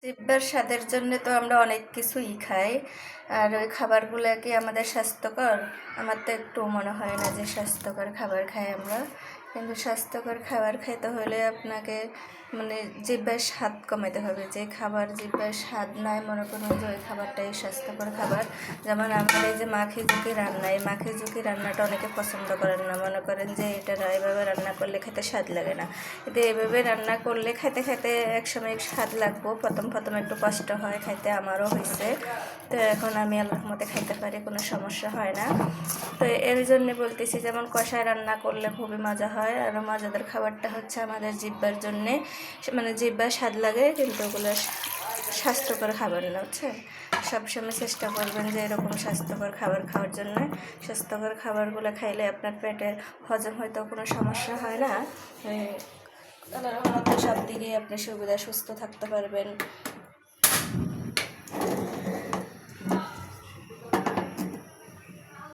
জিহ্বার স্বাদের জন্য তো আমরা অনেক কিছুই খাই, আর ওই খাবারগুলো কি আমাদের স্বাস্থ্যকর? আমার তো একটু মনে হয় না যে স্বাস্থ্যকর খাবার খাই আমরা। কিন্তু স্বাস্থ্যকর খাবার খাইতে হলে আপনাকে মানে জিহ্বার স্বাদ কমাতে হবে। যে খাবার জিহ্বার স্বাদ নাই, মনে করুন যে ওই খাবারটাই স্বাস্থ্যকর খাবার। যেমন আমার এই যে মাখি ঝুঁকি রান্না, এই মাখি ঝুঁকি রান্নাটা অনেকে পছন্দ করেন না, মনে করেন যে এটা এভাবে রান্না করলে খেতে স্বাদ লাগে না। কিন্তু এভাবে রান্না করলে খেতে খেতে একসময় স্বাদ লাগবো, প্রথম প্রথম একটু কষ্ট হয় খাইতে, আমারও হয়েছে। তো এখন আমি আল্লাহর মতে খাইতে পারি, কোনো সমস্যা হয় না। তো এর জন্য বলতেছি, যেমন কষায় রান্না করলে খুবই মজা হয়। আর মজাদার খাবারটা হচ্ছে আমাদের জিহ্বার জন্যে, মানে জিহ্বার স্বাদ লাগে, কিন্তু ওগুলো স্বাস্থ্যকর খাবার না, বুঝছেন? সবসময় চেষ্টা করবেন যে এরকম স্বাস্থ্যকর খাবার খাওয়ার জন্য। স্বাস্থ্যকর খাবারগুলো খাইলে আপনার পেটের হজম হয়তো কোনো সমস্যা হয় না। আল্লাহর রহমতে সব দিকেই আপনি সুস্থ থাকতে পারবেন।